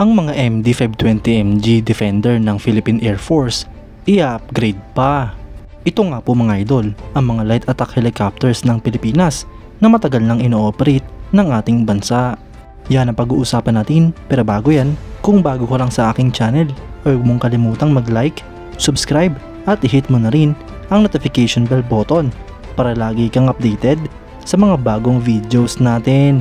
Ang mga MD-520MG Defender ng Philippine Air Force i-upgrade pa. Ito nga po mga idol, ang mga light attack helicopters ng Pilipinas na matagal nang ino-operate ng ating bansa. Yan ang pag-uusapan natin, pero bago yan, kung bago ka lang sa aking channel, huwag mong kalimutang mag-like, subscribe at i-hit mo na rin ang notification bell button para lagi kang updated sa mga bagong videos natin.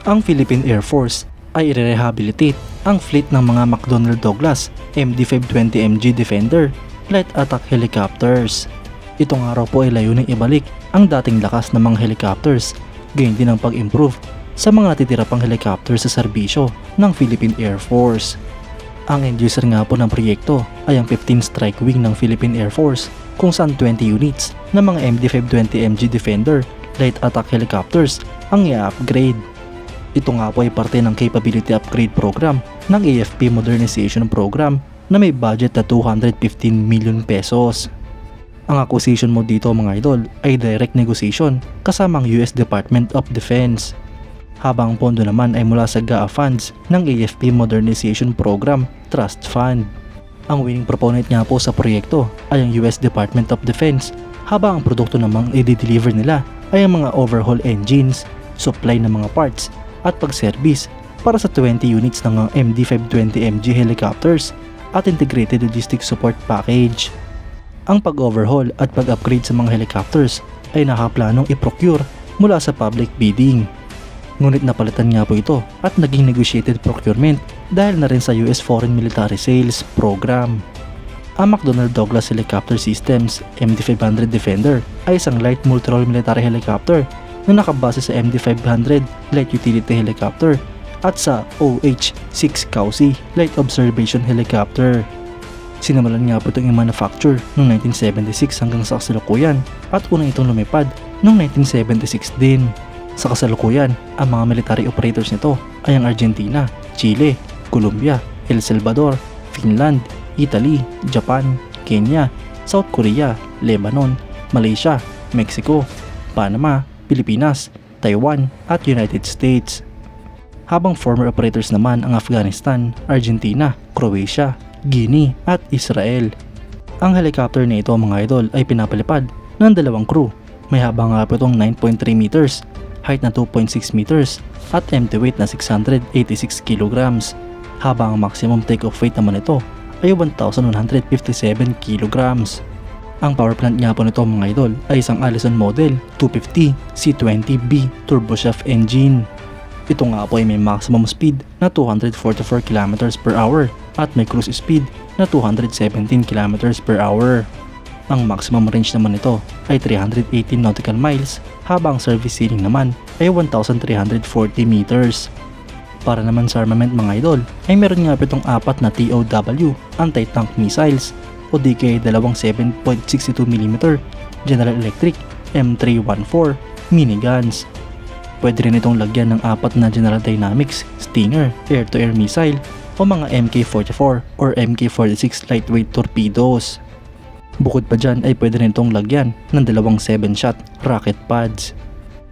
Ang Philippine Air Force ay i-rehabilitate ang fleet ng mga McDonnell Douglas MD-520MG Defender light attack helicopters. Ito nga raw po ay layuning ibalik ang dating lakas ng mga helicopters, gayon din ang pag-improve sa mga natitira pang helicopters sa serbisyo ng Philippine Air Force. Ang end user nga po ng proyekto ay ang 15 Strike Wing ng Philippine Air Force, kung saan 20 units ng mga MD-520MG Defender light attack helicopters ang i-upgrade. Ito nga po ay parte ng Capability Upgrade Program ng AFP Modernization Program na may budget na 215 million pesos. Ang acquisition mo dito mga idol ay direct negotiation kasama ang US Department of Defense. Habang ang pondo naman ay mula sa GAA funds ng AFP Modernization Program Trust Fund. Ang winning proponent nga po sa proyekto ay ang US Department of Defense, habang ang produkto namang i-deliver nila ay ang mga overhaul engines, supply ng mga parts at pag-service para sa 20 units ng MD-520MG helicopters at integrated logistics support package. Ang pag-overhaul at pag-upgrade sa mga helicopters ay nakaplanong i-procure mula sa public bidding. Ngunit napalitan nga po ito at naging negotiated procurement dahil na rin sa US Foreign Military Sales Program. Ang McDonnell Douglas Helicopter Systems MD-500 Defender ay isang light multi-role military helicopter na nakabase sa MD-500 Light Utility Helicopter at sa OH-6 Causi Light Observation Helicopter. Sinimulan nga po itong i-manufacture noong 1976 hanggang sa kasalukuyan at unang itong lumipad noong 1976 din. Sa kasalukuyan, ang mga military operators nito ay ang Argentina, Chile, Colombia, El Salvador, Finland, Italy, Japan, Kenya, South Korea, Lebanon, Malaysia, Mexico, Panama, Pilipinas, Taiwan at United States. Habang former operators naman ang Afghanistan, Argentina, Croatia, Guinea at Israel. Ang helicopter na ito mga idol ay pinapalipad ng dalawang crew. May haba nga po itong 9.3 meters, height na 2.6 meters at empty weight na 686 kilograms. Habang ang maximum take-off weight naman ito ay 1,157 kilograms. Ang power plant nga po nito mga idol ay isang Allison Model 250 C20B turboshaft engine. Ito nga po ay may maximum speed na 244 km per hour at may cruise speed na 217 km per hour. Ang maximum range naman nito ay 318 nautical miles, habang service ceiling naman ay 1,340 meters. Para naman sa armament mga idol ay meron nga po itong 4 na TOW anti-tank missiles o di kaya dalawang 7.62mm General Electric M314 miniguns. Pwede rin itong lagyan ng 4 na General Dynamics Stinger air-to-air missile o mga MK44 or MK46 lightweight torpedoes. Bukod pa dyan ay pwede rin itong lagyan ng dalawang 7-shot rocket pads.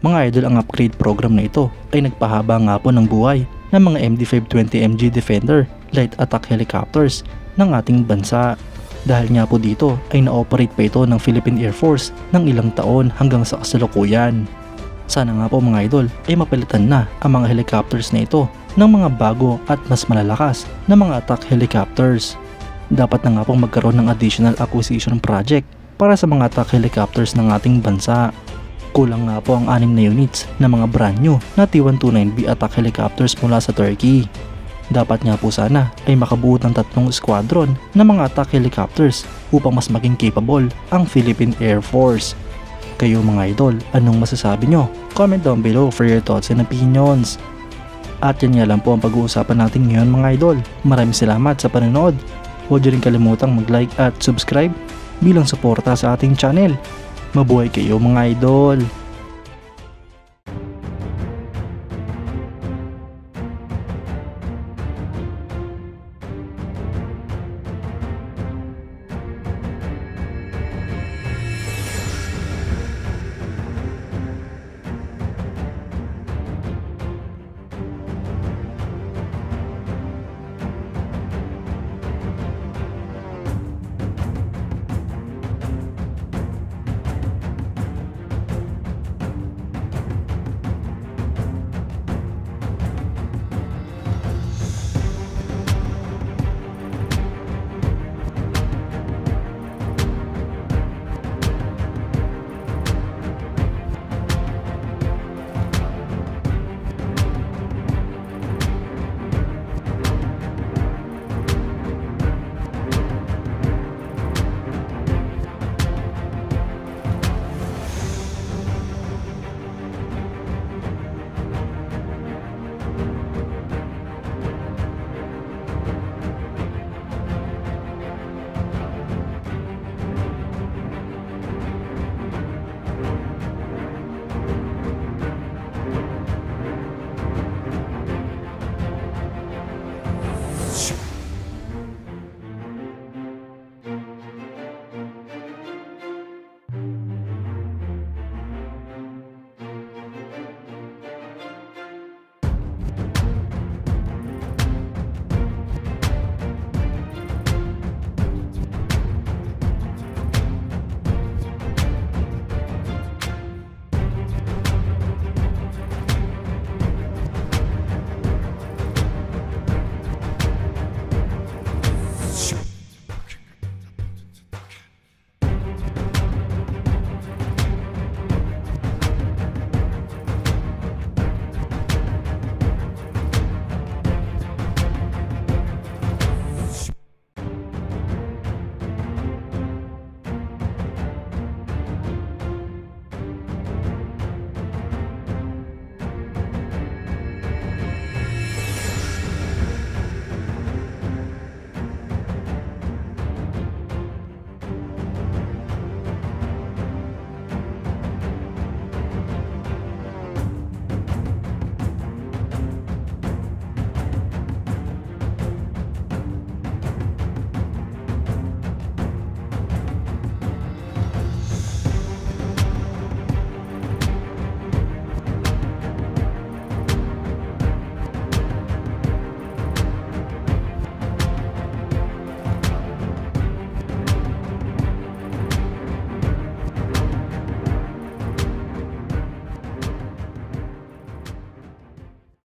Mga idol, ang upgrade program na ito ay nagpahaba nga po ng buhay ng mga MD-520MG Defender light attack helicopters ng ating bansa. Dahil nga po dito ay na-operate pa ito ng Philippine Air Force ng ilang taon hanggang sa kasalukuyan. Sana nga po mga idol ay mapalitan na ang mga helicopters na ito ng mga bago at mas malalakas na mga attack helicopters. Dapat na nga pong magkaroon ng additional acquisition project para sa mga attack helicopters ng ating bansa. Kulang nga po ang 6 na units na mga brand new na T-129B attack helicopters mula sa Turkey. Dapat nga po sana ay makabuo ng 3 squadron ng mga attack helicopters upang mas maging capable ang Philippine Air Force. Kayo mga idol, anong masasabi nyo? Comment down below for your thoughts and opinions. At yan nga lang po ang pag-uusapan natin ngayon mga idol. Maraming salamat sa panonood. Huwag nyo rin kalimutang mag-like at subscribe bilang suporta sa ating channel. Mabuhay kayo mga idol!